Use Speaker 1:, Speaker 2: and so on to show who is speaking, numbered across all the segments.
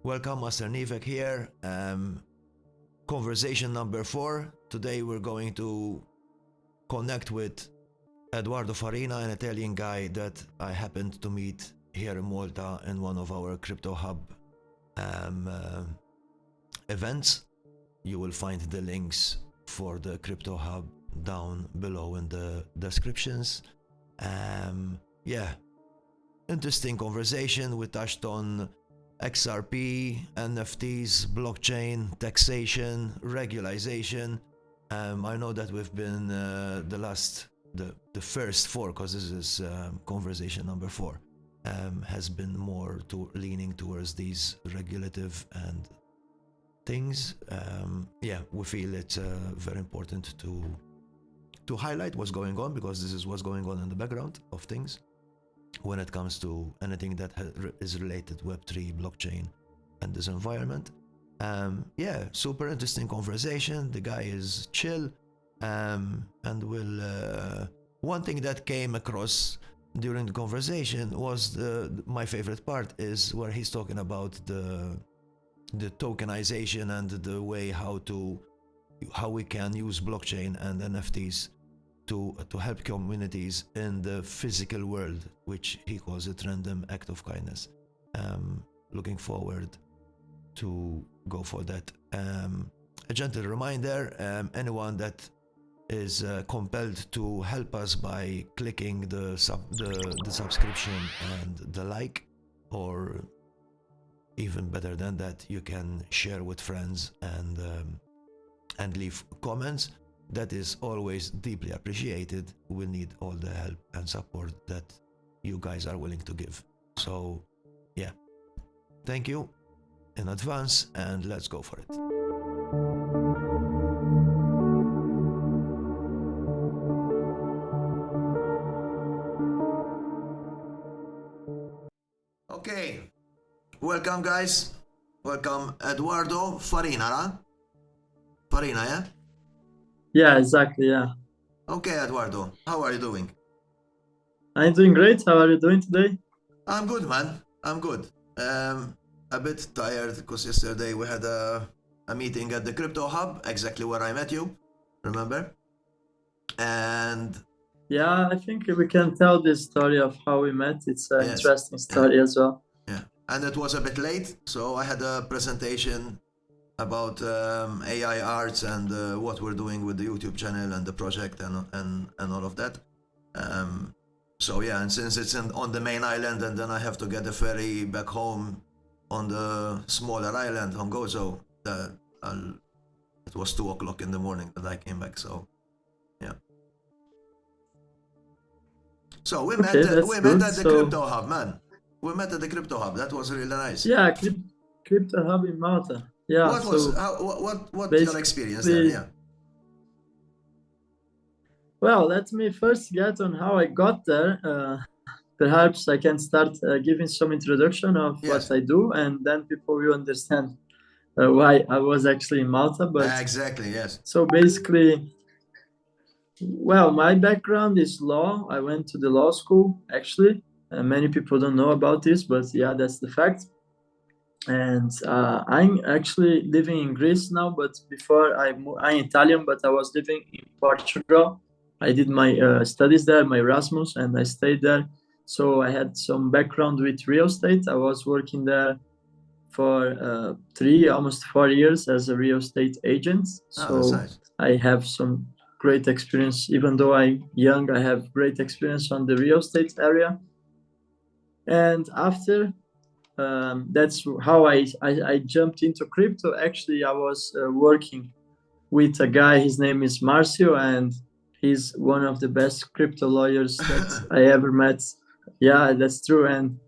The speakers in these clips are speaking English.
Speaker 1: Welcome, Master Nivek here. Conversation number 4. Today we're going to connect with Edoardo Farina, an Italian guy that I happened to meet here in Malta in one of our Crypto Hub events. You will find the links for the Crypto Hub down below in the descriptions. Interesting conversation. We touched on XRP, NFTs, blockchain, taxation, regularization. I know that we've been the first 4, because this is conversation number 4, has been more leaning towards these regulative and things. We feel it's very important to highlight what's going on, because this is what's going on in the background of things when it comes to anything that is related to Web3, blockchain, and this environment. Super interesting conversation. The guy is chill, and one thing that came across during the conversation was my favorite part is where he's talking about the tokenization and the way how we can use blockchain and NFTs to help communities in the physical world, which he calls a random act of kindness. Looking forward to go for that. A gentle reminder, anyone that is compelled to help us by clicking the subscription and the like, or even better than that, you can share with friends and leave comments. That is always deeply appreciated. We need all the help and support that you guys are willing to give. So yeah, thank you in advance, and let's go for it. Okay, welcome guys. Welcome Edoardo Farina, huh? Farina, yeah?
Speaker 2: Yeah, exactly, yeah.
Speaker 1: Okay, Edoardo, how are you doing?
Speaker 2: I'm doing great. How are you doing today?
Speaker 1: I'm good, man. I'm good. A bit tired because yesterday we had a meeting at the Crypto Hub, exactly where I met you, remember? And
Speaker 2: yeah, I think we can tell this story of how we met. It's an interesting story as well.
Speaker 1: Yeah, and it was a bit late, so I had a presentation about AI arts and what we're doing with the YouTube channel and the project and all of that. So yeah, and since it's on the main island, and then I have to get a ferry back home on the smaller island, on Gozo, it was 2 o'clock in the morning that I came back, so yeah. So we met at the Crypto Hub, man. We met at the Crypto Hub. That was really nice.
Speaker 2: Yeah, Crypto Hub in Malta. Yeah.
Speaker 1: What your experience there? Yeah.
Speaker 2: Well, let me first get on how I got there. Perhaps I can start giving some introduction of what I do, and then people will understand why I was actually in Malta. But
Speaker 1: exactly, yes.
Speaker 2: So basically, well, my background is law. I went to the law school, actually. Many people don't know about this, but yeah, that's the fact. And I'm actually living in Greece now, but before I'm Italian, but I was living in Portugal. I did my studies there, my Erasmus, and I stayed there. So I had some background with real estate. I was working there for 3, almost 4 years as a real estate agent. So nice. I have some great experience. Even though I'm young, I have great experience on the real estate area. And after that's how I jumped into crypto. Actually, I was working with a guy. His name is Marcio, and he's one of the best crypto lawyers that I ever met. Yeah, that's true. And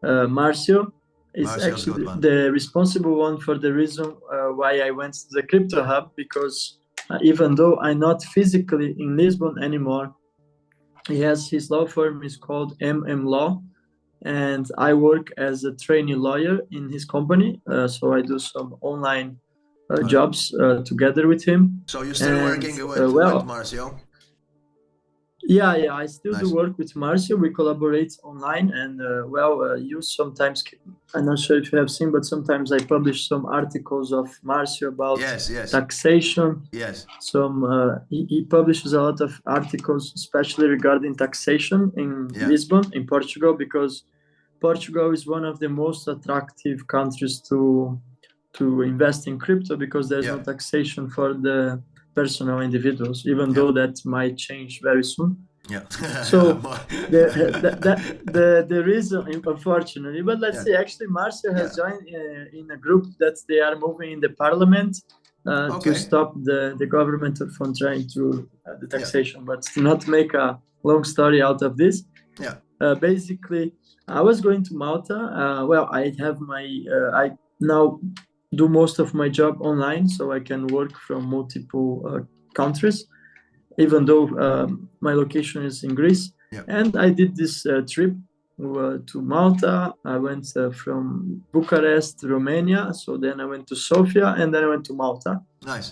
Speaker 2: Marcio is actually the responsible one for the reason why I went to the Crypto Hub, because even though I'm not physically in Lisbon anymore, he has his law firm is called MM Law. And I work as a trainee lawyer in his company. So I do some online jobs together with him.
Speaker 1: So you're still working with Marcio?
Speaker 2: Yeah, I still do
Speaker 1: Nice.
Speaker 2: work with Marcio. We collaborate online, and you sometimes. I'm not sure if you have seen, but sometimes I publish some articles of Marcio about
Speaker 1: Yes, yes,
Speaker 2: taxation.
Speaker 1: yes.
Speaker 2: He publishes a lot of articles, especially regarding taxation in
Speaker 1: Yeah,
Speaker 2: Lisbon, in Portugal, because Portugal is one of the most attractive countries to invest in crypto because there's no
Speaker 1: yeah,
Speaker 2: taxation for the personal individuals, even
Speaker 1: yeah,
Speaker 2: though that might change very soon.
Speaker 1: yeah.
Speaker 2: So the reason, unfortunately, but let's
Speaker 1: Yeah,
Speaker 2: say actually Marcio has
Speaker 1: yeah.
Speaker 2: joined in a group that they are moving in the parliament to
Speaker 1: Okay.
Speaker 2: stop the government from trying to the
Speaker 1: Yeah,
Speaker 2: taxation. But to not make a long story out of this,
Speaker 1: yeah,
Speaker 2: basically, I was going to Malta. I have I now do most of my job online, so I can work from multiple countries, even though my location is in Greece.
Speaker 1: yeah.
Speaker 2: And I did this trip to Malta. I went from Bucharest, Romania. So then I went to Sofia, and then I went to Malta.
Speaker 1: Nice.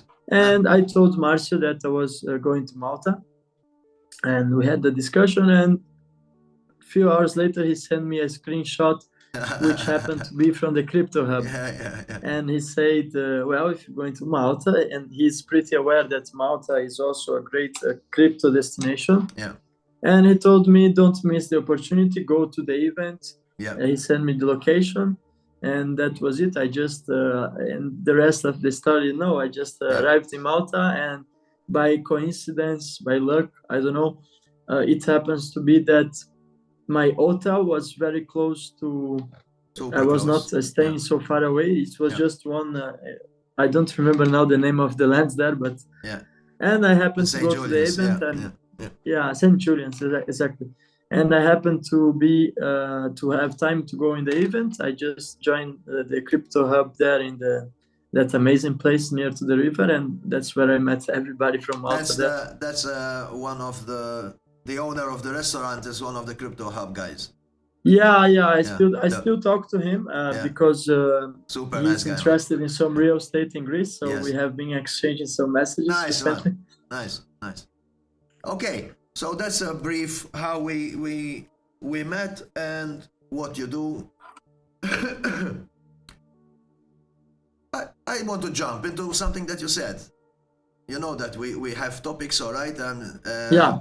Speaker 2: And I told Marcio that I was going to Malta, and we had the discussion. And few hours later, he sent me a screenshot, which happened to be from the Crypto Hub.
Speaker 1: Yeah.
Speaker 2: And he said, if you're going to Malta, and he's pretty aware that Malta is also a great crypto destination.
Speaker 1: Yeah,
Speaker 2: And he told me, don't miss the opportunity, go to the event.
Speaker 1: yeah.
Speaker 2: He sent me the location, and that was it. I just, and the rest of the story, I just arrived in Malta, and by coincidence, by luck, I don't know, it happens to be that my hotel was very close to.
Speaker 1: Super
Speaker 2: I was
Speaker 1: close.
Speaker 2: not staying so far away. It was
Speaker 1: Yeah.
Speaker 2: just one. I don't remember now the name of the lands there, but
Speaker 1: Yeah.
Speaker 2: and I happened to
Speaker 1: St.
Speaker 2: go to the
Speaker 1: Julian's.
Speaker 2: event,
Speaker 1: Yeah,
Speaker 2: and
Speaker 1: yeah.
Speaker 2: St. Julian's, exactly. And I happened to be to have time to go in the event. I just joined the crypto hub there in that amazing place near to the river, and that's where I met everybody from Malta.
Speaker 1: That's one of the owner of the restaurant is one of the crypto hub guys.
Speaker 2: Yeah. I still talk to him because
Speaker 1: super
Speaker 2: he's
Speaker 1: nice guy,
Speaker 2: interested in some real estate in Greece. So
Speaker 1: Yes.
Speaker 2: we have been exchanging some messages recently.
Speaker 1: Nice. Okay, so that's a brief how we met and what you do. I want to jump into something that you said. You know that we have topics, all right?
Speaker 2: Yeah.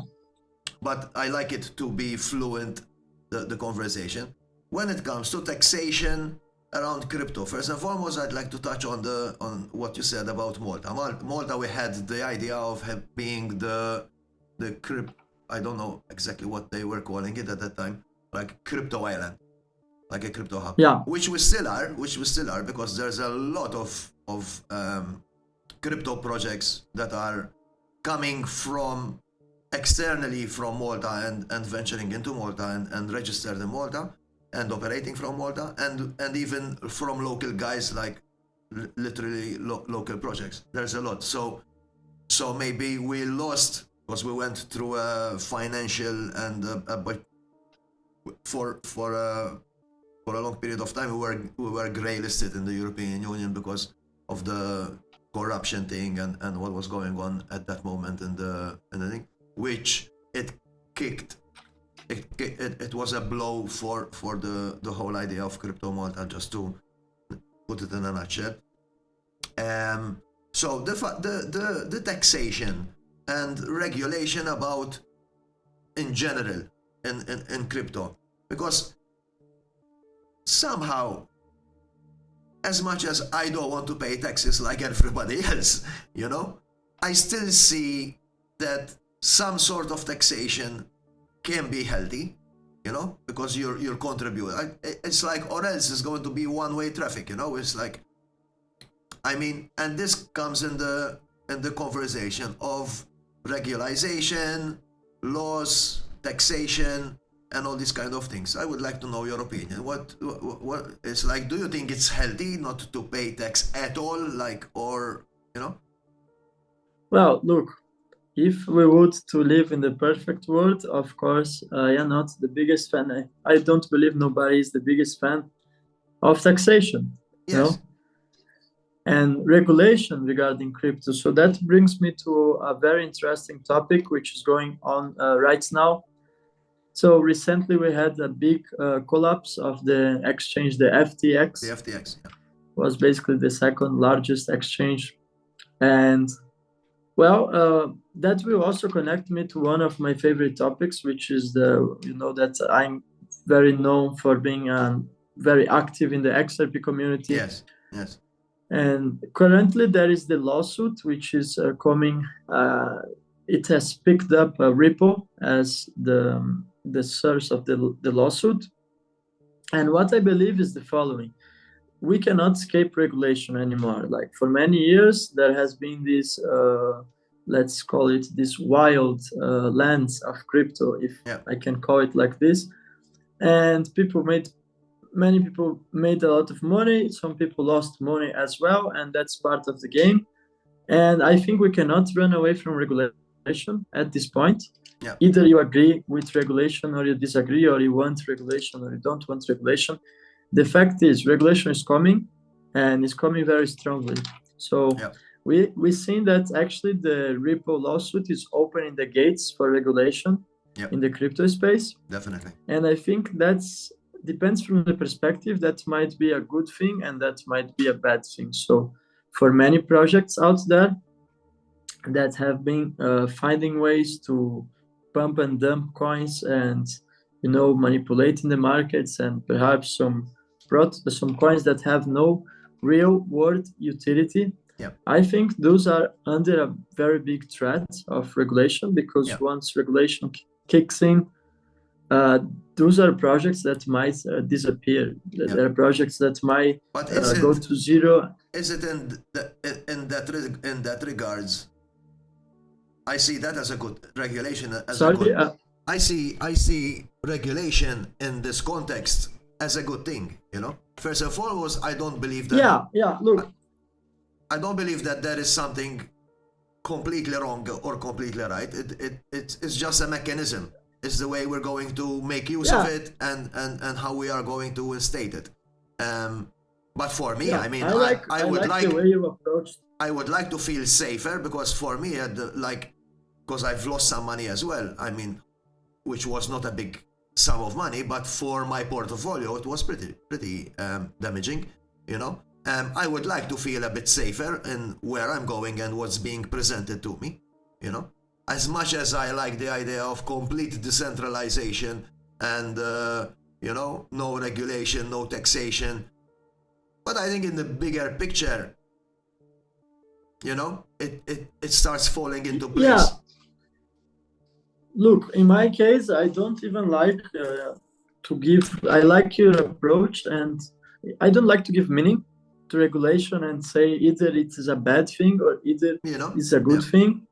Speaker 1: But I like it to be fluent, the conversation. When it comes to taxation around crypto, first and foremost, I'd like to touch on what you said about Malta. Malta, we had the idea of being the I don't know exactly what they were calling it at that time, like crypto island, like a crypto hub.
Speaker 2: Yeah.
Speaker 1: Which we still are because there's a lot of crypto projects that are coming from externally from Malta and venturing into Malta and registered in Malta and operating from Malta and even from local guys, like literally local projects. There's a lot. So maybe we lost because we went through a financial and but for a long period of time we were grey listed in the European Union because of the corruption thing and what was going on at that moment in the thing, which it kicked. It was a blow for the whole idea of Crypto Malta, just to put it in a nutshell. So the taxation and regulation about in general in crypto, because somehow, as much as I don't want to pay taxes like everybody else, I still see that some sort of taxation can be healthy, because you're contributing. It's like, or else it's going to be one-way traffic, It's like, and this comes in the conversation of regularization, laws, taxation, and all these kind of things. I would like to know your opinion. What it's like? Do you think it's healthy not to pay tax at all,
Speaker 2: Well, look, if we would to live in the perfect world, of course, I am not the biggest fan. I don't believe nobody is the biggest fan of taxation.
Speaker 1: Yes.
Speaker 2: and regulation regarding crypto. So that brings me to a very interesting topic, which is going on right now. So recently we had a big collapse of the exchange, the FTX.
Speaker 1: The FTX, yeah.
Speaker 2: Was basically the second largest exchange. And well, that will also connect me to one of my favorite topics, which is that I'm very known for being very active in the XRP community.
Speaker 1: Yes, yes.
Speaker 2: And currently there is the lawsuit, which is coming. It has picked up Ripple as the source of the lawsuit. And what I believe is the following. We cannot escape regulation anymore. Like for many years, there has been this, let's call it this wild lands of crypto, if I can call it like this. And many people made a lot of money. Some people lost money as well, and that's part of the game. And I think we cannot run away from regulation at this point.
Speaker 1: Yeah.
Speaker 2: Either you agree with regulation or you disagree, or you want regulation or you don't want regulation. The fact is regulation is coming, and it's coming very strongly. So we've seen that actually the Ripple lawsuit is opening the gates for regulation in the crypto space.
Speaker 1: Definitely.
Speaker 2: And I think that's depends from the perspective. That might be a good thing and that might be a bad thing. So for many projects out there that have been finding ways to pump and dump coins and manipulating the markets, and perhaps some coins that have no real world utility. I think those are under a very big threat of regulation, because once regulation kicks in, those are projects that might disappear. There are projects that might go to zero.
Speaker 1: Is it in that regards? I see that as a good regulation. I see regulation in this context as a good thing. First and foremost, I don't believe that.
Speaker 2: Look,
Speaker 1: I don't believe that there is something completely wrong or completely right. It's just a mechanism. It's the way we're going to make use of it, and how we are going to instate it. But for me, I mean, I would like
Speaker 2: the way you approached.
Speaker 1: I would like to feel safer, because for me, because I've lost some money as well. I mean, which was not a big sum of money, but for my portfolio, it was pretty damaging. I would like to feel a bit safer in where I'm going and what's being presented to me. As much as I like the idea of complete decentralization and no regulation, no taxation, but I think in the bigger picture, it starts falling into place.
Speaker 2: Yeah. Look, in my case, I don't even like to give. I like your approach, and I don't like to give meaning to regulation and say either it is a bad thing or either it's a good thing.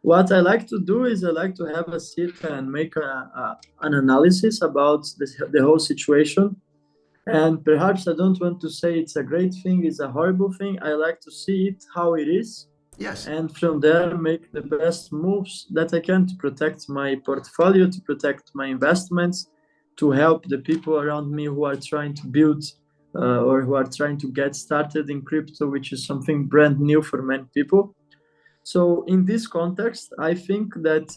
Speaker 2: What I like to do is I like to have a sit and make an analysis about the whole situation. And perhaps I don't want to say it's a great thing, it's a horrible thing. I like to see it how it is.
Speaker 1: Yes.
Speaker 2: And from there, make the best moves that I can to protect my portfolio, to protect my investments, to help the people around me who are trying to build or who are trying to get started in crypto, which is something brand new for many people. So in this context, I think that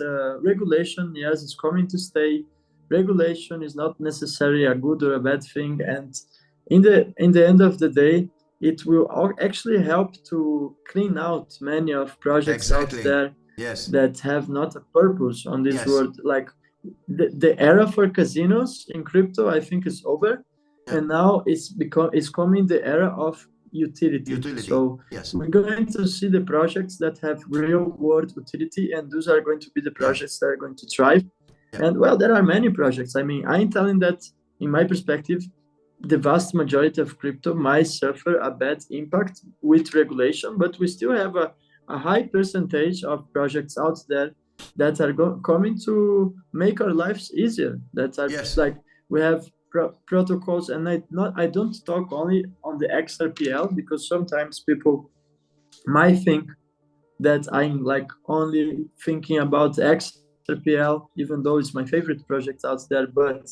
Speaker 2: regulation, yes, is coming to stay. Regulation is not necessarily a good or a bad thing. And in the end of the day, it will actually help to clean out many of projects out there that have not a purpose on this world. Like the era for casinos in crypto, I think, is over. And now it's coming the era of utility. So we're going to see the projects that have real world utility, and those are going to be the projects that are going to thrive. And well, there are many projects. I mean, I'm telling that in my perspective, the vast majority of crypto might suffer a bad impact with regulation, but we still have a high percentage of projects out there that are coming to make our lives easier. That are like we have protocols, and I don't talk only on the XRPL, because sometimes people might think that I'm like only thinking about XRPL, even though it's my favorite project out there. But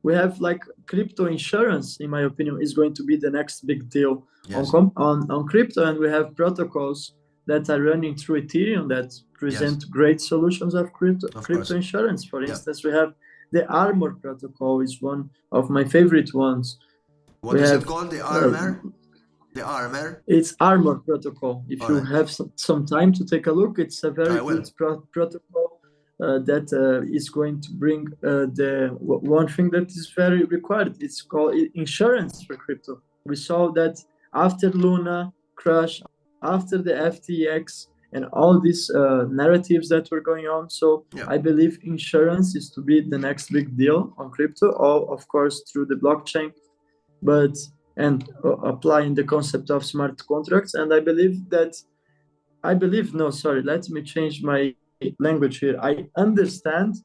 Speaker 2: we have like crypto insurance, in my opinion, is going to be the next big deal
Speaker 1: Yes.
Speaker 2: on crypto. And we have protocols that are running through Ethereum that present great solutions of crypto insurance. For instance, we have the Armor protocol is one of my favorite ones.
Speaker 1: What is it called? The Armor? The Armor?
Speaker 2: It's Armor protocol. If you have some time to take a look, it's a very good protocol that is going to bring the one thing that is very required. It's called insurance for crypto. We saw that after Luna crash, after the FTX, and all these narratives that were going on. So I believe insurance is to be the next big deal on crypto, all of course through the blockchain, but and applying the concept of smart contracts. And let me change my language here. I understand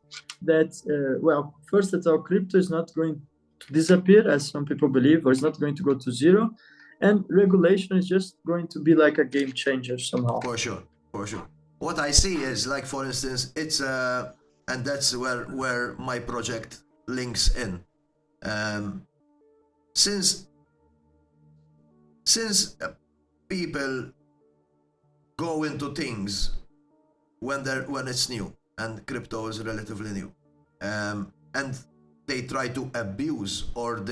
Speaker 2: that, well, first of all, crypto is not going to disappear as some people believe, or it's not going to go to zero. And regulation is just going to be like a game changer somehow.
Speaker 1: For sure. What I see is, like, for instance, it's and that's where my project links in. Since people go into things when it's new, and crypto is relatively new, and they try to abuse, or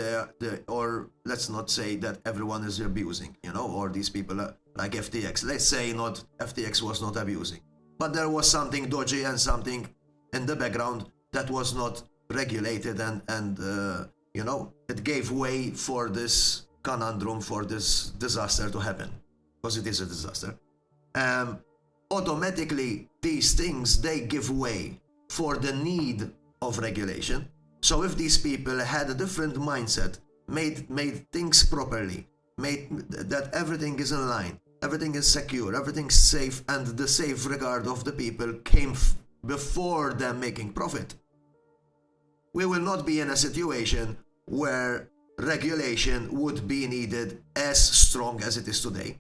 Speaker 1: let's not say that everyone is abusing, or these people are like FTX. Let's say not FTX was not abusing, but there was something dodgy and something in the background that was not regulated, and it gave way for this conundrum, for this disaster to happen, because it is a disaster. Automatically, these things, they give way for the need of regulation. So if these people had a different mindset, made things properly, made that everything is in line, everything is secure, everything's safe, and the safeguard of the people came before them making profit, we will not be in a situation where regulation would be needed as strong as it is today.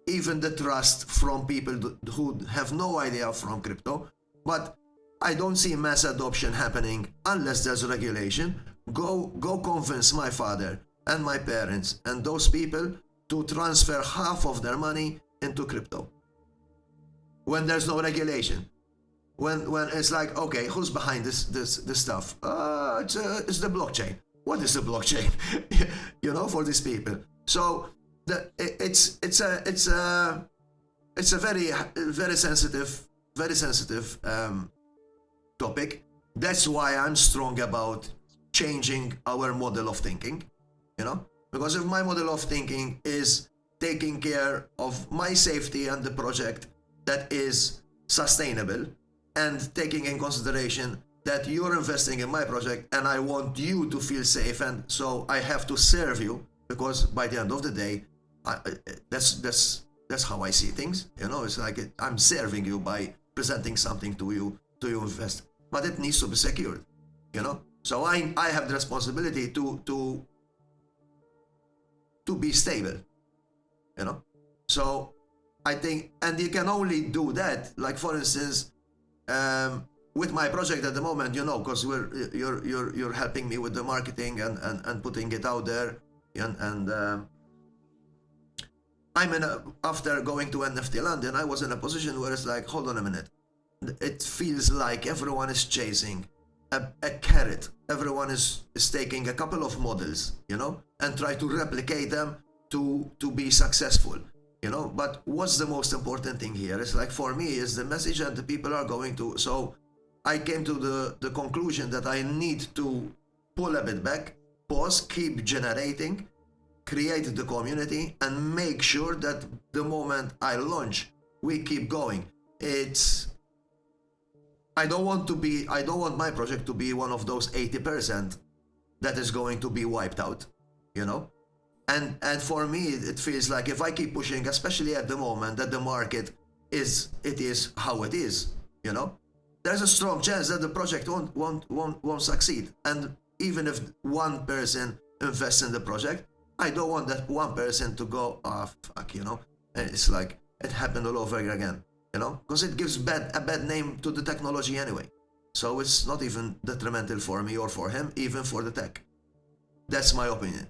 Speaker 1: Even the trust from people who have no idea from crypto, but I don't see mass adoption happening unless there's regulation. Go convince my father and my parents and those people to transfer half of their money into crypto. When there's no regulation. When it's like, okay, who's behind this stuff? It's the blockchain. What is the blockchain? For these people. So it's a very sensitive topic. That's why I'm strong about changing our model of thinking. Because if my model of thinking is taking care of my safety and the project that is sustainable, and taking in consideration that you're investing in my project and I want you to feel safe, and so I have to serve you, because by the end of the day, that's how I see things. It's like I'm serving you by presenting something to you invest, but it needs to be secured. So I have the responsibility to be stable. So I think, and you can only do that, like for instance, with my project at the moment, because you're helping me with the marketing and putting it out there, and after going to NFT London, I was in a position where it's like, hold on a minute, it feels like everyone is chasing a carrot. Everyone is taking a couple of models, and try to replicate them to be successful. But what's the most important thing here? It's like, for me, is the message that the people are going to. So I came to the conclusion that I need to pull a bit back, pause, keep generating, create the community, and make sure that the moment I launch, we keep going. I don't want my project to be one of those 80% that is going to be wiped out, And for me, it feels like if I keep pushing, especially at the moment that the market is how it is, there's a strong chance that the project won't succeed. And even if one person invests in the project, I don't want that one person to go, fuck, And it's like it happened all over again, because it gives a bad name to the technology anyway. So it's not even detrimental for me or for him, even for the tech. That's my opinion.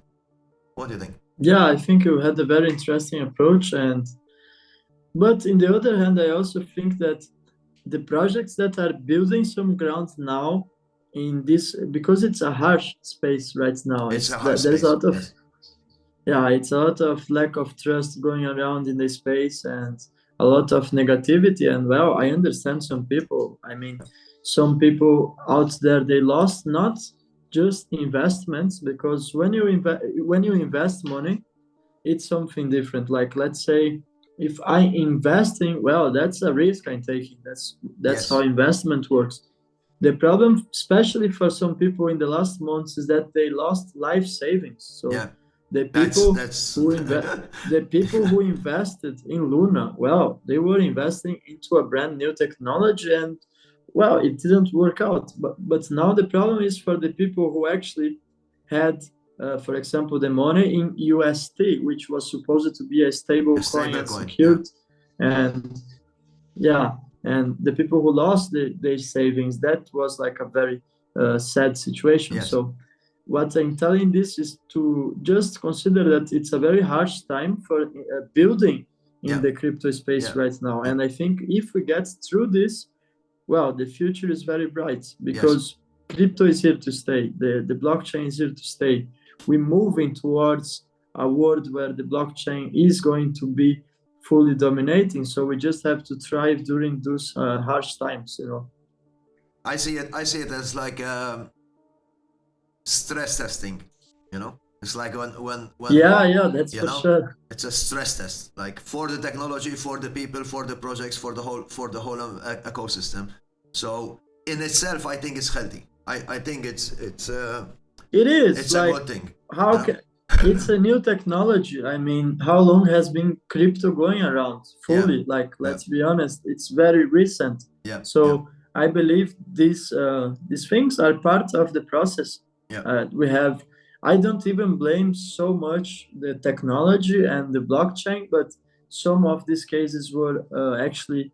Speaker 1: What do you think?
Speaker 2: Yeah, I think you had a very interesting approach, but in the other hand, I also think that the projects that are building some ground now in this, because it's a harsh space right now.
Speaker 1: It's a hard
Speaker 2: There's a
Speaker 1: space.
Speaker 2: lot of
Speaker 1: Yes.
Speaker 2: yeah, it's a lot of lack of trust going around in the space and a lot of negativity. And well, I understand some people. I mean, some people out there, they lost not just investments, because when you invest money, it's something different. Like, let's say if I investing, well, that's a risk I'm taking. That's how
Speaker 1: Yes.
Speaker 2: investment works. The problem, especially for some people in the last months, is that they lost life savings. So
Speaker 1: Yeah.
Speaker 2: the
Speaker 1: That's
Speaker 2: people
Speaker 1: that's.
Speaker 2: the people who invested in Luna, well, they were investing into a brand new technology, and well, it didn't work out. But now the problem is for the people who actually had, for example, the money in UST, which was supposed to be a stable
Speaker 1: A
Speaker 2: coin
Speaker 1: stable
Speaker 2: and
Speaker 1: coin. Yeah.
Speaker 2: secured, and yeah, and the people who lost their savings, that was like a very sad situation.
Speaker 1: Yes.
Speaker 2: So what I'm telling this is to just consider that it's a very harsh time for building in
Speaker 1: Yeah.
Speaker 2: the crypto space
Speaker 1: Yeah.
Speaker 2: right now.
Speaker 1: Yeah.
Speaker 2: And I think if we get through this, well, the future is very bright,
Speaker 1: Yes.
Speaker 2: because crypto is here to stay. The blockchain is here to stay. We're moving towards a world where the blockchain is going to be fully dominating. So we just have to thrive during those harsh times, you know.
Speaker 1: I see it. I see it as like stress testing. You know, it's like when
Speaker 2: Yeah, that's
Speaker 1: you
Speaker 2: for
Speaker 1: know,
Speaker 2: sure.
Speaker 1: it's a stress test, like for the technology, for the people, for the projects, for the whole ecosystem. So in itself, I think it's healthy. I think
Speaker 2: It is
Speaker 1: it's a
Speaker 2: like,
Speaker 1: good thing.
Speaker 2: how
Speaker 1: You know?
Speaker 2: can it's a new technology. I mean, how long has been crypto going around
Speaker 1: Yeah.
Speaker 2: fully? Like,
Speaker 1: Yeah.
Speaker 2: let's be honest, it's very recent.
Speaker 1: Yeah.
Speaker 2: So I believe these things are part of the process.
Speaker 1: Yeah.
Speaker 2: We have. I don't even blame so much the technology and the blockchain, but some of these cases were actually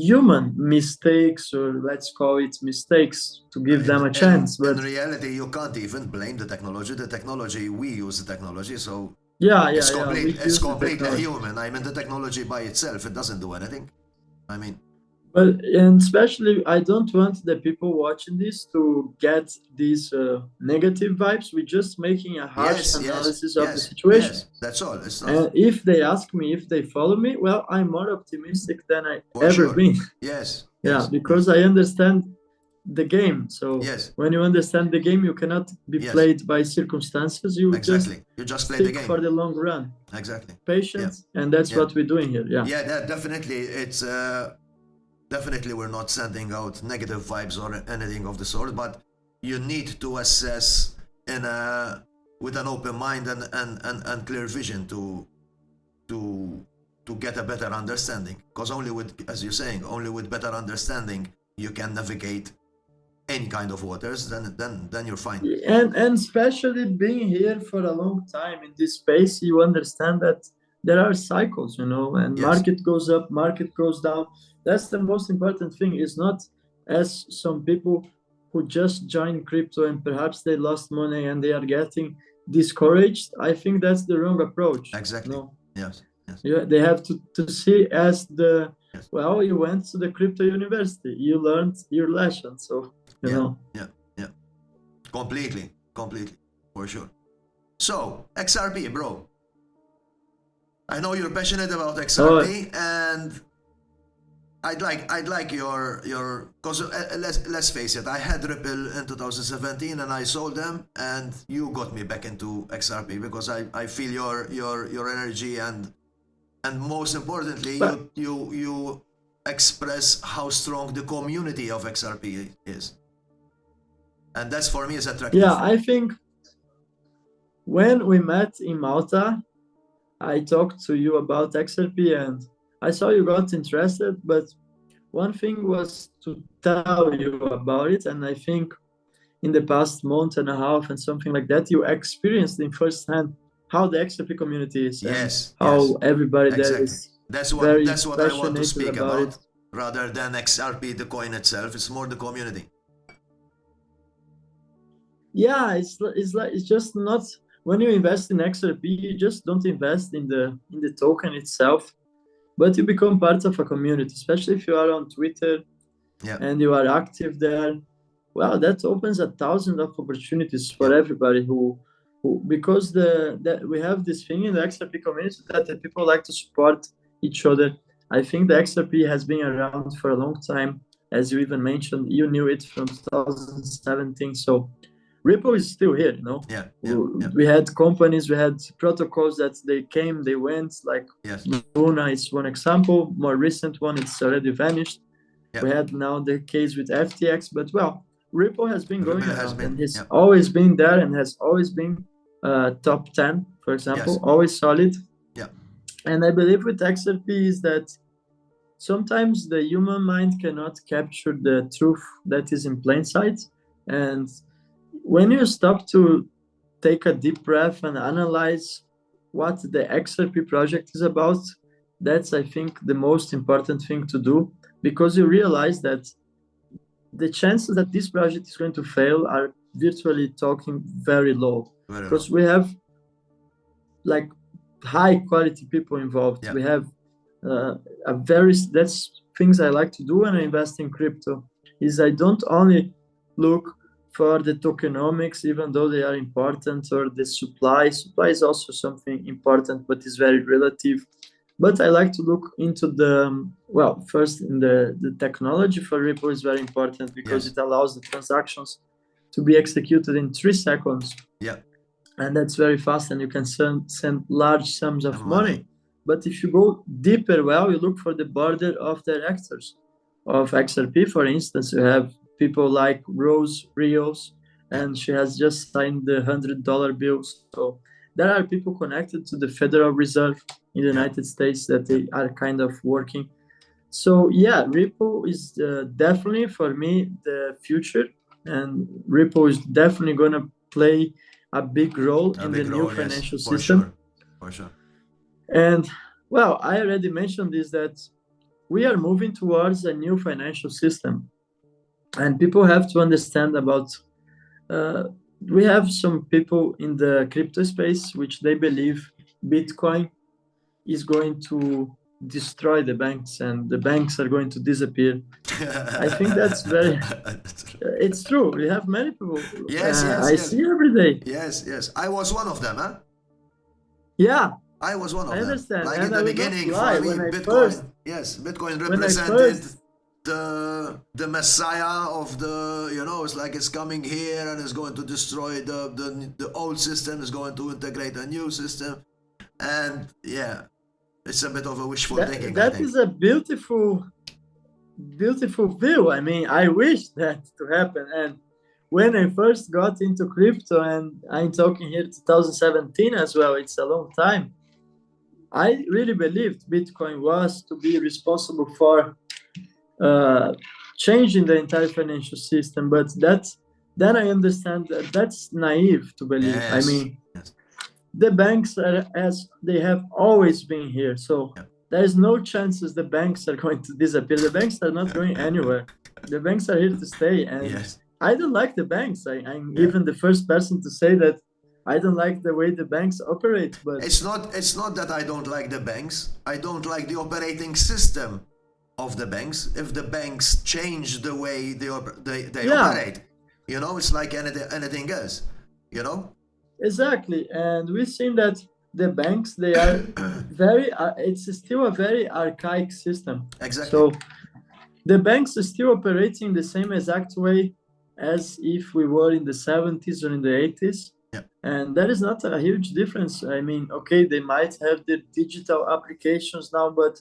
Speaker 2: human mistakes, or let's call it mistakes, to give them a chance.
Speaker 1: In
Speaker 2: But
Speaker 1: reality, you can't even blame the technology. The technology, we use the technology, so
Speaker 2: yeah,
Speaker 1: it's
Speaker 2: we
Speaker 1: it's
Speaker 2: use the
Speaker 1: completely
Speaker 2: technology.
Speaker 1: human. I mean, the technology by itself, it doesn't do anything. I mean,
Speaker 2: But and especially, I don't want the people watching this to get these negative vibes. We're just making a harsh
Speaker 1: yes,
Speaker 2: analysis of the
Speaker 1: yes,
Speaker 2: situation.
Speaker 1: yes. That's all. It's not
Speaker 2: And if they ask me if they follow me, well, I'm more optimistic than I
Speaker 1: for
Speaker 2: ever
Speaker 1: sure.
Speaker 2: been.
Speaker 1: Yes,
Speaker 2: Yeah,
Speaker 1: yes,
Speaker 2: because I understand the game. So
Speaker 1: yes,
Speaker 2: when you understand the game, you cannot be
Speaker 1: yes.
Speaker 2: played by circumstances. You just
Speaker 1: Exactly. You just play the
Speaker 2: stick
Speaker 1: game.
Speaker 2: for the long run,
Speaker 1: Exactly.
Speaker 2: patience, and that's
Speaker 1: Yeah.
Speaker 2: what we're doing here. Yeah.
Speaker 1: Yeah, that definitely. It's definitely we're not sending out negative vibes or anything of the sort, but you need to assess in a with an open mind and clear vision to get a better understanding. Because only with, as you're saying, only with better understanding you can navigate any kind of waters. Then you're fine.
Speaker 2: And especially being here for a long time in this space, you understand that there are cycles, you know, and
Speaker 1: Yes.
Speaker 2: market goes up, market goes down. That's the most important thing. Is not as some people who just joined crypto and perhaps they lost money and they are getting discouraged. I think that's the wrong approach.
Speaker 1: Exactly.
Speaker 2: No.
Speaker 1: Yes. Yes.
Speaker 2: Yeah, they have to see as the,
Speaker 1: Yes.
Speaker 2: well, you went to the crypto university, you learned your lesson, so you know.
Speaker 1: Yeah. Completely, for sure. So XRP, bro. I know you're passionate about XRP, and I'd like your because let's face it, I had Ripple in 2017 and I sold them, and you got me back into XRP because I feel your energy and most importantly you express how strong the community of XRP is, and that's for me is attractive.
Speaker 2: Yeah, I think when we met in Malta, I talked to you about XRP and I saw you got interested, but one thing was to tell you about it. And I think in the past month and a half and something like that, you experienced in firsthand how the XRP community is,
Speaker 1: Yes,
Speaker 2: and how
Speaker 1: yes,
Speaker 2: everybody there
Speaker 1: exactly.
Speaker 2: is
Speaker 1: That's
Speaker 2: very
Speaker 1: what I want to
Speaker 2: passionate
Speaker 1: speak
Speaker 2: about
Speaker 1: about.
Speaker 2: it.
Speaker 1: rather than XRP, the coin itself. It's more the community.
Speaker 2: Yeah, it's just not, when you invest in XRP, you just don't invest in the token itself, but you become part of a community, especially if you are on Twitter and you are active there. Well, that opens 1,000 of opportunities for everybody who because that we have this thing in the XRP community that the people like to support each other. I think the XRP has been around for a long time, as you even mentioned. You knew it from 2017, so Ripple is still here, you know. We had companies, we had protocols that they came, they went. Like Luna is one example. More recent one, it's already vanished. We had now the case with FTX, but well, Ripple has been going around, and he's always been there and has always been top 10, for example, always solid. And I believe with XRP is that sometimes the human mind cannot capture the truth that is in plain sight. And when you stop to take a deep breath and analyze what the XRP project is about, that's, I think, the most important thing to do, because you realize that the chances that this project is going to fail are virtually talking very low, because we have like high quality people involved. We have that's things I like to do when I invest in crypto, is I don't only look for the tokenomics, even though they are important, or the supply is also something important, but it's very relative. But I like to look into the, well, first in the technology for Ripple is very important, because it allows the transactions to be executed in 3 seconds. And that's very fast, and you can send large sums of money. But if you go deeper, well, you look for the board of directors of XRP. For instance, you have people like Rose Rios, and she has just signed the $100 bills. So there are people connected to the Federal Reserve in the United States that they are kind of working. So yeah, Ripple is definitely, for me, the future, and Ripple is definitely going to play a big role in the new financial system.
Speaker 1: For sure.
Speaker 2: And well, I already mentioned this, that we are moving towards a new financial system, and people have to understand about we have some people in the crypto space which they believe Bitcoin is going to destroy the banks and the banks are going to disappear. I think that's very it's true. We have many people I see every day.
Speaker 1: Yes, I was one of them, huh?
Speaker 2: Yeah,
Speaker 1: I was one of them.
Speaker 2: I understand.
Speaker 1: Like
Speaker 2: and
Speaker 1: in the beginning, for me, Bitcoin represented the messiah of the, you know, it's like it's coming here and it's going to destroy the old system, is going to integrate a new system. And yeah, it's a bit of a wishful thinking.
Speaker 2: That is a beautiful view. I mean, I wish that to happen. And when I first got into crypto, and I'm talking here 2017 as well, it's a long time, I really believed Bitcoin was to be responsible for changing the entire financial system. But then I understand that that's naive to believe. I mean, the banks are, as they have always been here, so there's no chances the banks are going to disappear. The banks are not going anywhere. The banks are here to stay, and I don't like the banks. I'm even the first person to say that I don't like the way the banks operate. But
Speaker 1: it's not that I don't like the banks. I don't like the operating system of the banks. If the banks change the way they operate, you know, it's like anything else, you know.
Speaker 2: Exactly, and we've seen that the banks, they are very it's still a very archaic system.
Speaker 1: Exactly.
Speaker 2: So the banks are still operating the same exact way as if we were in the 70s or in the 80s. And that is not a huge difference. I mean, okay, they might have the digital applications now, but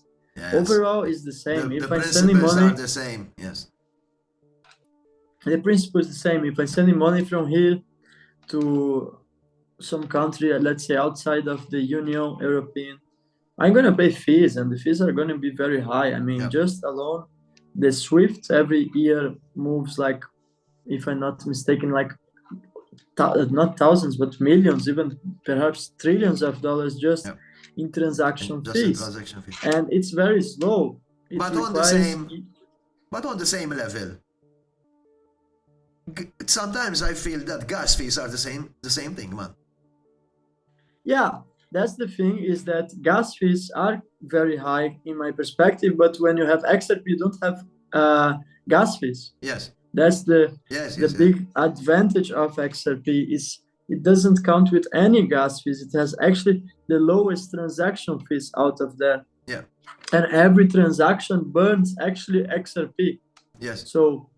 Speaker 2: overall it's the same.
Speaker 1: If I'm sending money, are the same.
Speaker 2: The principle is the same. If I'm sending money from here to some country, let's say outside of the Union European, I'm going to pay fees, and the fees are going to be very high. I mean, just alone, the SWIFT every year moves, like, if I'm not mistaken, like not thousands, but millions, even perhaps trillions of dollars just in transaction fees. And it's very slow. it
Speaker 1: But
Speaker 2: requires
Speaker 1: on the same level, sometimes I feel that gas fees are the same thing, man.
Speaker 2: Yeah, that's the thing, is that gas fees are very high in my perspective, but when you have XRP, you don't have gas fees.
Speaker 1: Yes.
Speaker 2: That's the
Speaker 1: Yes.
Speaker 2: big advantage of XRP, is it doesn't count with any gas fees. It has actually the lowest transaction fees out of there.
Speaker 1: Yeah.
Speaker 2: And every transaction burns actually XRP.
Speaker 1: Yes.
Speaker 2: So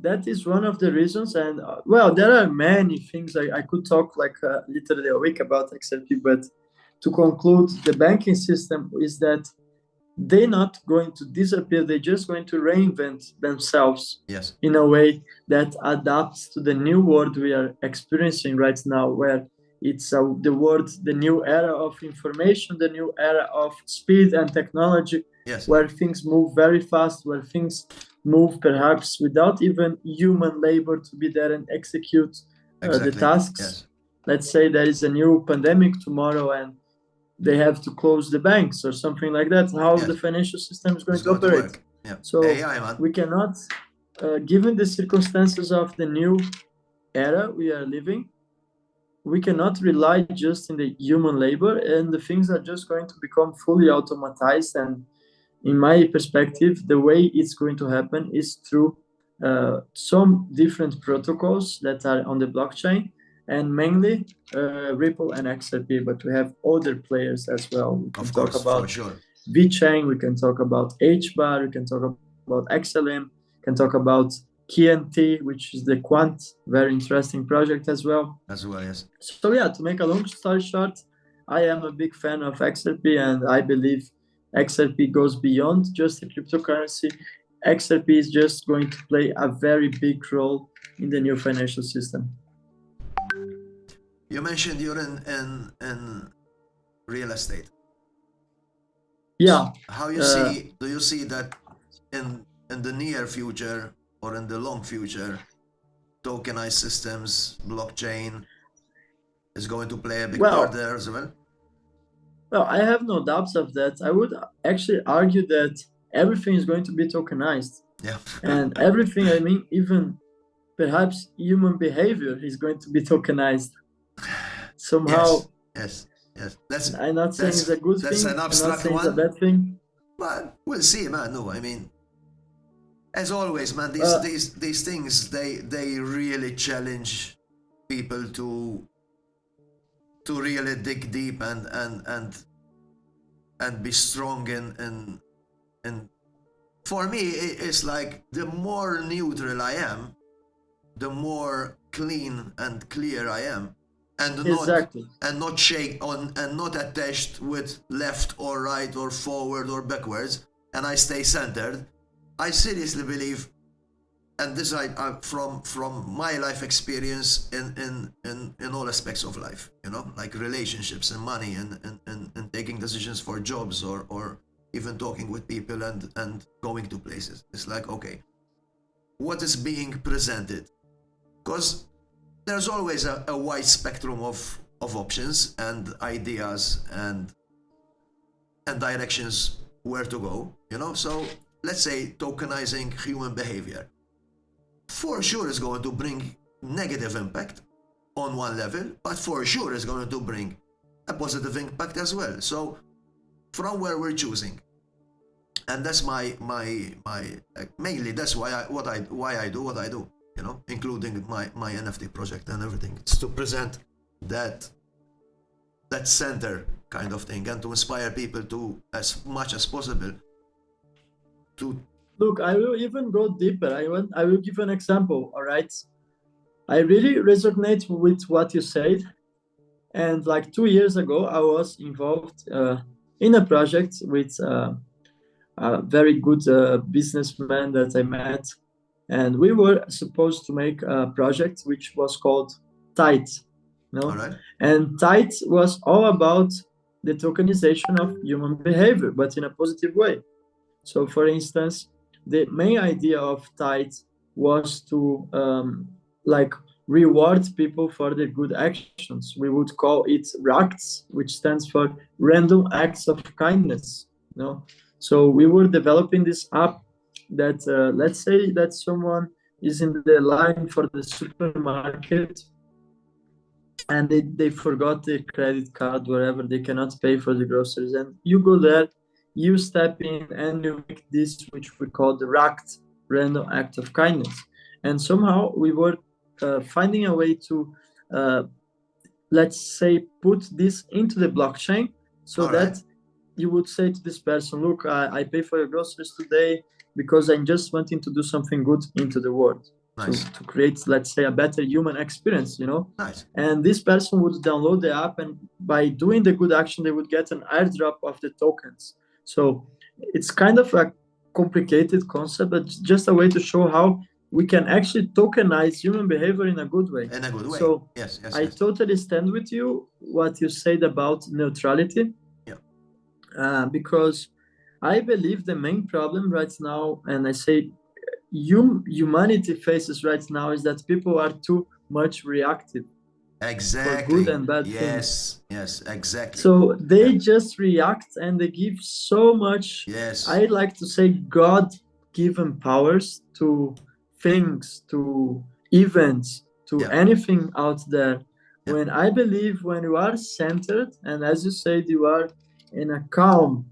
Speaker 2: that is one of the reasons. And well, there are many things I could talk like literally a week about XRP, but to conclude, the banking system is that they're not going to disappear. They're just going to reinvent themselves.
Speaker 1: Yes.
Speaker 2: In a way that adapts to the new world we are experiencing right now, where it's the new era of information, the new era of speed and technology.
Speaker 1: Yes.
Speaker 2: Where things move very fast, where things move perhaps without even human labor to be there and execute the tasks.
Speaker 1: Yes.
Speaker 2: Let's say there is a new pandemic tomorrow and they have to close the banks or something like that. How the financial system is going to operate.
Speaker 1: Yeah.
Speaker 2: So
Speaker 1: AI, man.
Speaker 2: we cannot, given the circumstances of the new era we are living, we cannot rely just in the human labor, and the things are just going to become fully automatized. And in my perspective, the way it's going to happen is through some different protocols that are on the blockchain, and mainly Ripple and XRP, but we have other players as well. We can talk about VeChain, we can talk about HBAR, we can talk about XLM, we can talk about KNT, which is the Quant, very interesting project as well.
Speaker 1: Yes.
Speaker 2: So yeah, to make a long story short, I am a big fan of XRP, and I believe XRP goes beyond just a cryptocurrency. XRP is just going to play a very big role in the new financial system.
Speaker 1: You mentioned you're in real estate.
Speaker 2: Yeah.
Speaker 1: How do you see that in the near future or in the long future, tokenized systems, blockchain is going to play a big part there as well?
Speaker 2: Well, I have no doubts of that. I would actually argue that everything is going to be tokenized.
Speaker 1: Yeah.
Speaker 2: And everything, I mean, even perhaps human behavior is going to be tokenized somehow.
Speaker 1: Yes.
Speaker 2: I'm not saying it's a good thing.
Speaker 1: That's an abstract one.
Speaker 2: It's a bad thing.
Speaker 1: But we'll see, man. No, I mean, as always, man, these things they really challenge people to really dig deep and be strong in for me it's like the more neutral I am, the more clean and clear I am, and not shake on and not attached with left or right or forward or backwards, and I stay centered. I seriously believe, and this I from my life experience in all aspects of life, you know, like relationships and money and taking decisions for jobs or even talking with people and going to places. It's like, okay, what is being presented? Because there's always a wide spectrum of options and ideas and directions where to go, you know. So let's say tokenizing human behavior for sure is going to bring negative impact on one level, but for sure is going to bring a positive impact as well. So from where we're choosing, and that's my mainly that's why I do what I do, you know, including my NFT project and everything. It's to present that center kind of thing and to inspire people to, as much as possible, to
Speaker 2: look. I will even go deeper. I will give an example. All right, I really resonate with what you said, and like 2 years ago I was involved in a project with a very good businessman that I met, and we were supposed to make a project which was called Tide, you know?
Speaker 1: Right.
Speaker 2: And Tide was all about the tokenization of human behavior, but in a positive way. So for instance, the main idea of Tide was to like reward people for their good actions. We would call it RACTS, which stands for Random Acts of Kindness, you know? So we were developing this app that let's say that someone is in the line for the supermarket and they forgot their credit card wherever, they cannot pay for the groceries, and you go there, you step in and you make this, which we call the RACT, random act of kindness. And somehow we were finding a way to let's say put this into the blockchain, so that you would say to this person, look, I pay for your groceries today because I'm just wanting to do something good into the world. Nice. To create, let's say, a better human experience, you know.
Speaker 1: Nice.
Speaker 2: And this person would download the app, and by doing the good action, they would get an airdrop of the tokens. So it's kind of a complicated concept, but just a way to show how we can actually tokenize human behavior in a good way.
Speaker 1: In a good way.
Speaker 2: So
Speaker 1: yes,
Speaker 2: I totally stand with you what you said about neutrality. Yeah. Because I believe the main problem right now, and I say humanity faces right now, is that people are too much reactive.
Speaker 1: Exactly.
Speaker 2: For good and bad things.
Speaker 1: Yes, exactly.
Speaker 2: So they just react and they give so much, I like to say, God-given powers to things, to events, to anything out there. When I believe when you are centered, and as you said, you are in a calm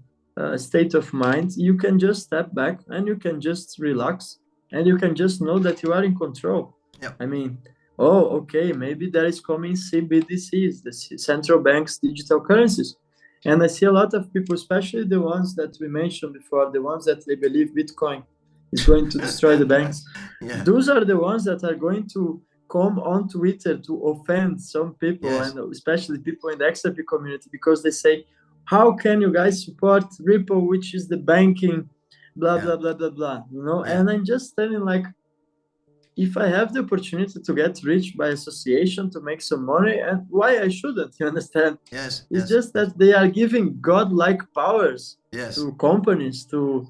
Speaker 2: state of mind, you can just step back and you can just relax, and you can just know that you are in control. I mean, oh, okay, maybe there is coming CBDCs, the central banks digital currencies. And I see a lot of people, especially the ones that we mentioned before, the ones that they believe Bitcoin is going to destroy the banks. Those are the ones that are going to come on Twitter to offend some people, and especially people in the XRP community, because they say, how can you guys support Ripple, which is the banking, blah, blah, blah, blah, blah, you know? And I'm just telling, like, if I have the opportunity to get rich by association to make some money, and why I shouldn't, you understand? It's just that they are giving godlike powers to companies, to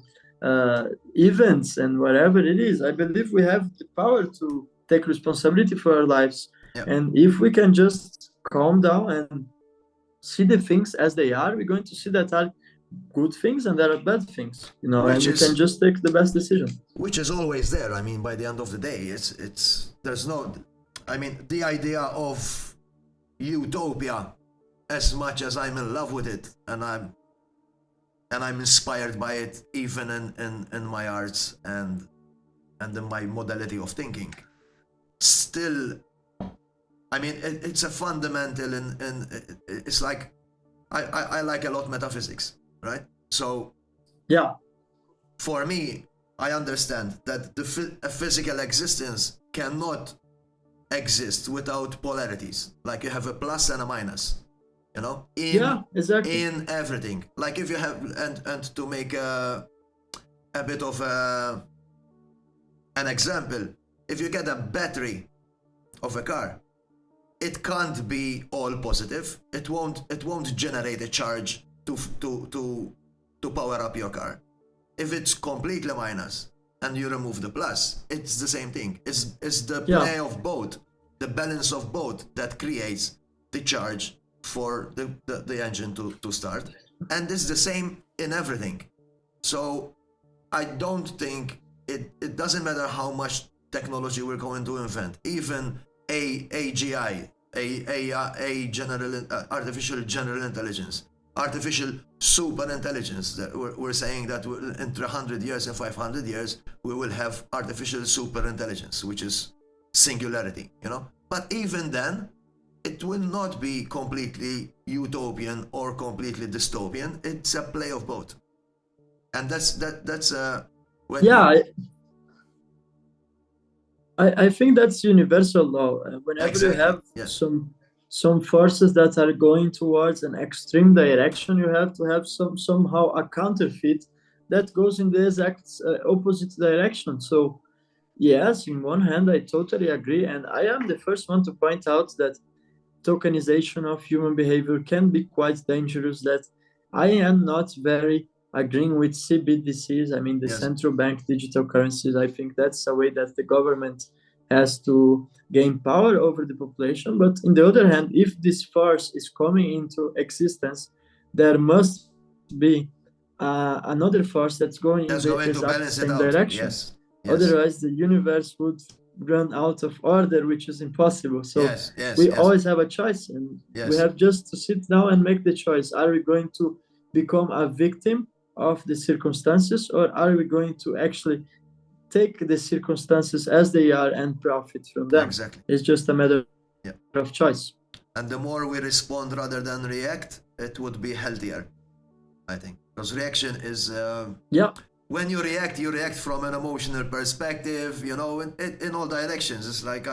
Speaker 2: events, and whatever it is. I believe we have the power to take responsibility for our lives. And if we can just calm down and see the things as they are, we're going to see that are good things and there are bad things, you know, and you can just take the best decision.
Speaker 1: Which is always there. I mean, by the end of the day, there's no, I mean, the idea of utopia, as much as I'm in love with it, and I'm inspired by it, even in my arts and in my modality of thinking, still, I mean, it's a fundamental, and it's like, I like a lot metaphysics, right? So, for me, I understand that a physical existence cannot exist without polarities. Like you have a plus and a minus, you know?
Speaker 2: Exactly.
Speaker 1: In everything. Like if you have, and to make a bit of an example, if you get a battery of a car, it can't be all positive. It won't generate a charge to power up your car. If it's completely minus and you remove the plus, it's the same thing. It's the play of both, the balance of both that creates the charge for the engine to start. And it's the same in everything. So I don't think it doesn't matter how much technology we're going to invent. Even AGI, artificial general intelligence, artificial super intelligence. That we're saying that in 300 years and 500 years, we will have artificial super intelligence, which is singularity, you know? But even then, it will not be completely utopian or completely dystopian. It's a play of both. And that's
Speaker 2: I think that's universal law. Whenever you have some forces that are going towards an extreme direction, you have to have somehow a counterfeit that goes in the exact opposite direction. So yes, in one hand, I totally agree. And I am the first one to point out that tokenization of human behavior can be quite dangerous, that I am not very agreeing with CBDCs. I mean, the central bank digital currencies. I think that's a way that the government has to gain power over the population. But on the other hand, if this force is coming into existence, there must be a way to another force that's going in
Speaker 1: That's
Speaker 2: the
Speaker 1: going to
Speaker 2: exact
Speaker 1: balance it
Speaker 2: same
Speaker 1: out.
Speaker 2: direction.
Speaker 1: Yes. Yes.
Speaker 2: Otherwise, the universe would run out of order, which is impossible. So
Speaker 1: Yes. Yes.
Speaker 2: we
Speaker 1: Yes.
Speaker 2: always have a choice, and we
Speaker 1: Yes.
Speaker 2: have just to sit down and make the choice. Are we going to become a victim of the circumstances, or are we going to actually take the circumstances as they are and profit from them?
Speaker 1: Exactly.
Speaker 2: It's just a matter
Speaker 1: Yeah.
Speaker 2: of choice.
Speaker 1: And the more we respond rather than react, it would be healthier, I think. Because reaction is
Speaker 2: Yeah.
Speaker 1: when you react from an emotional perspective, you know, in all directions. It's like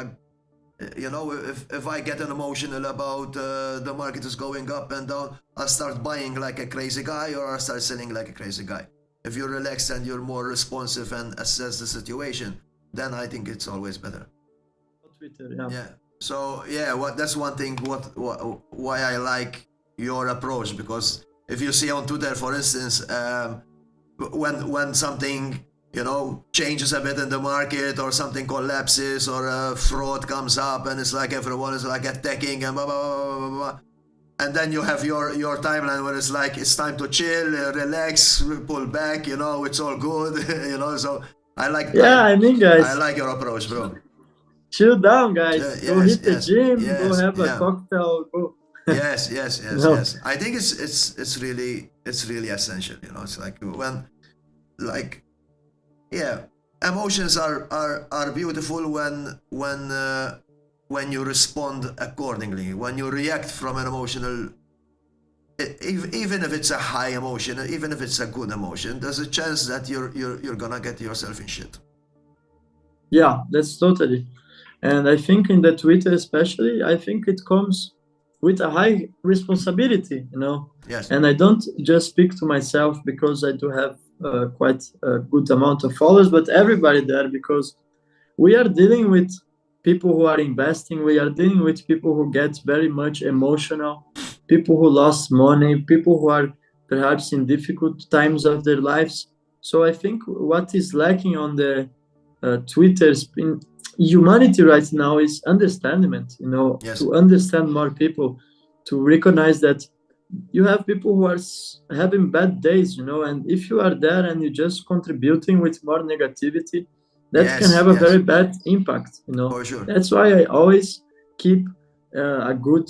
Speaker 1: if I get an emotional about the market is going up and down, I'll start buying like a crazy guy, or I'll start selling like a crazy guy. If you're relaxed and you're more responsive and assess the situation, then I think it's always better.
Speaker 2: Twitter, yeah.
Speaker 1: Yeah. So yeah, that's one thing. Why I like your approach, because if you see on Twitter, for instance, when something, you know, changes a bit in the market, or something collapses, or a fraud comes up, and it's like everyone is like attacking and blah blah blah blah blah. And then you have your timeline where it's like it's time to chill, relax, pull back. You know, it's all good. You know, so I like.
Speaker 2: Yeah, I mean, guys,
Speaker 1: I like your approach, bro.
Speaker 2: chill down, guys. Go hit the gym. Go have a cocktail. Go.
Speaker 1: Yes.
Speaker 2: No.
Speaker 1: Yes. I think it's really essential. You know, it's like like emotions are beautiful when you respond accordingly. When you react from an emotional, even if it's a high emotion, even if it's a good emotion, there's a chance that you're gonna get yourself in shit.
Speaker 2: Yeah, that's totally. And I think in the Twitter especially, I think it comes with a high responsibility, you know.
Speaker 1: Yes.
Speaker 2: And I don't just speak to myself because I do have quite a good amount of followers, but everybody there, because we are dealing with people who are investing, we are dealing with people who get very much emotional, people who lost money, people who are perhaps in difficult times of their lives. So I think what is lacking on the Twitter's humanity right now is understanding, you know,
Speaker 1: Yes.
Speaker 2: to understand more people, to recognize that you have people who are having bad days, you know, and if you are there and you're just contributing with more negativity, that can have a very bad impact, you know.
Speaker 1: For sure.
Speaker 2: That's why I always keep a good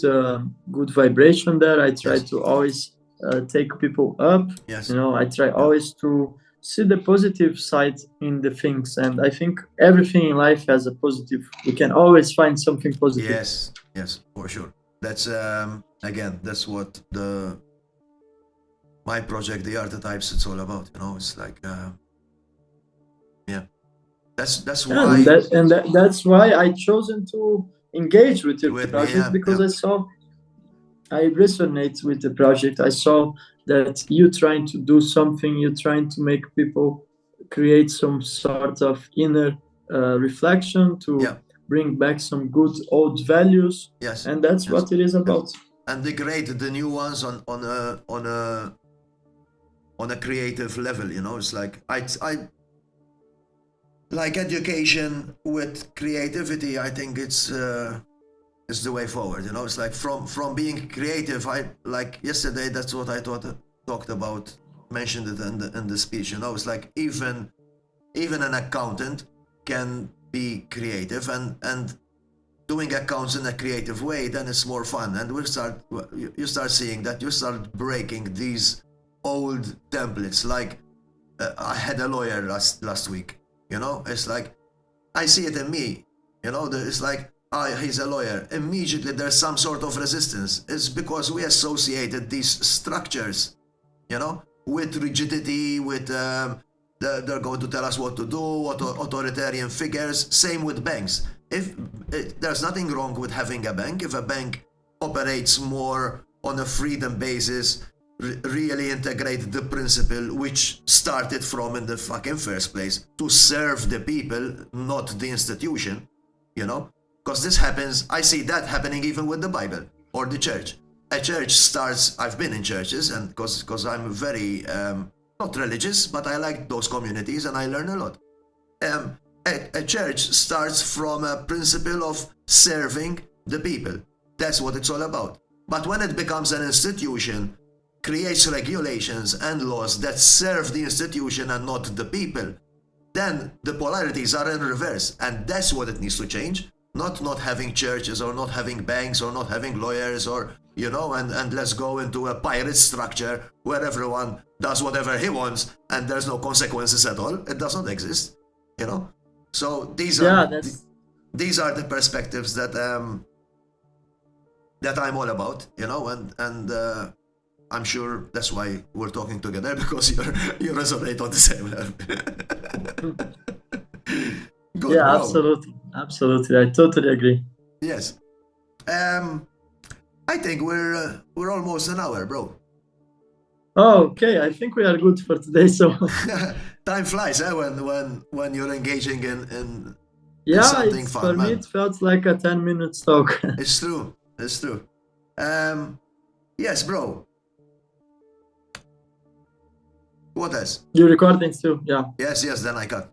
Speaker 2: vibration there. I try to always take people up.
Speaker 1: Yes.
Speaker 2: You know, I try always to see the positive side in the things, and I think everything in life has a positive. We can always find something positive.
Speaker 1: Yes, for sure. That's again, that's what my project, the Arthetypes, it's all about. You know, it's like that's why.
Speaker 2: That's why I chosen to engage with your project, because I resonate with the project. I saw that you trying to do something, you're trying to make people create some sort of inner reflection to bring back some good old values.
Speaker 1: Yes.
Speaker 2: And that's what it is about.
Speaker 1: And degrade the new ones on a creative level, you know. It's like I like education with creativity. I think it's the way forward, you know. It's like from being creative. I like yesterday. That's what I talked about. Mentioned it in the speech. You know, it's like even an accountant can be creative, and doing accounts in a creative way, then it's more fun. And you start seeing that you start breaking these old templates. Like I had a lawyer last week. You know, it's like I see it in me. You know, it's like he's a lawyer. Immediately there's some sort of resistance. It's because we associated these structures, you know, with rigidity, with they're going to tell us what to do, authoritarian figures. Same with banks. There's nothing wrong with having a bank. If a bank operates more on a freedom basis, really integrate the principle which started from in the fucking first place, to serve the people, not the institution, you know? Because this happens, I see that happening even with the Bible or the church. A church starts, I've been in churches, and because I'm very, not religious, but I like those communities and I learn a lot. A church starts from a principle of serving the people. That's what it's all about. But when it becomes an institution, creates regulations and laws that serve the institution and not the people, then the polarities are in reverse, and that's what it needs to change. Not having churches, or not having banks, or not having lawyers, or and let's go into a pirate structure where everyone does whatever he wants and there's no consequences at all. It does not exist, So these are the perspectives that I'm all about, and I'm sure that's why we're talking together, because you resonate on the same level. Good,
Speaker 2: yeah,
Speaker 1: bro.
Speaker 2: absolutely. I totally agree.
Speaker 1: Yes. I think we're almost an hour, bro.
Speaker 2: Oh, okay. I think we are good for today. So
Speaker 1: time flies, when you're engaging in
Speaker 2: yeah,
Speaker 1: something fun,
Speaker 2: for
Speaker 1: man.
Speaker 2: me it felt like a 10-minute talk.
Speaker 1: It's true. Yes, bro. What else?
Speaker 2: You're recording too, yeah.
Speaker 1: Yes, then I cut.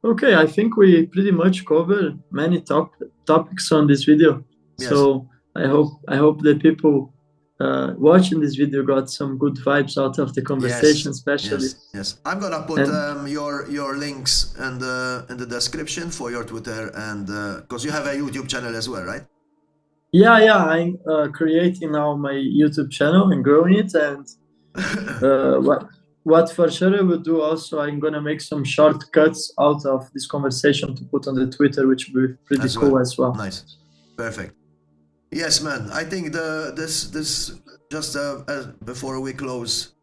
Speaker 2: Okay, I think we pretty much covered many topics on this video.
Speaker 1: Yes.
Speaker 2: So I hope the people watching this video got some good vibes out of the conversation, especially.
Speaker 1: Yes. I'm gonna put your links in the description for your Twitter, and because you have a YouTube channel as well, right?
Speaker 2: Yeah, I'm creating now my YouTube channel and growing it, and what for sure I will do also, I'm gonna make some shortcuts out of this conversation to put on the Twitter, which will be pretty cool as well.
Speaker 1: Nice, perfect. Yes, man. I think this just before we close,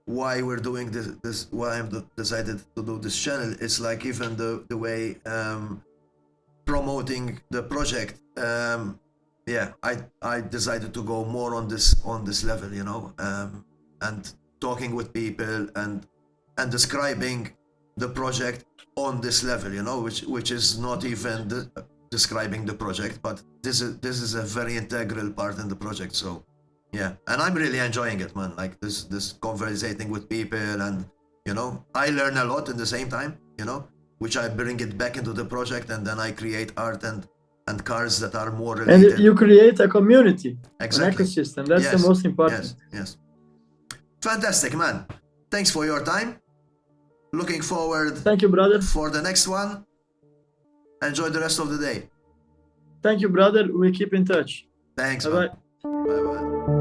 Speaker 1: why we're doing this, why I'm decided to do this channel, is like even the way promoting the project. I decided to go more on this level, and talking with people and describing the project on this level, which is not even describing the project, but this is a very integral part in the project. So yeah, and I'm really enjoying it, man. Like this conversating with people, and I learn a lot in the same time, which I bring it back into the project, and then I create art and cars that are more related.
Speaker 2: And you create a community,
Speaker 1: exactly.
Speaker 2: An ecosystem. That's the most important.
Speaker 1: Yes. Fantastic, man. Thanks for your time. Looking forward.
Speaker 2: Thank you, brother.
Speaker 1: For the next one. Enjoy the rest of the day.
Speaker 2: Thank you, brother. We keep in touch.
Speaker 1: Thanks.
Speaker 2: Bye-bye.
Speaker 1: Bye-bye.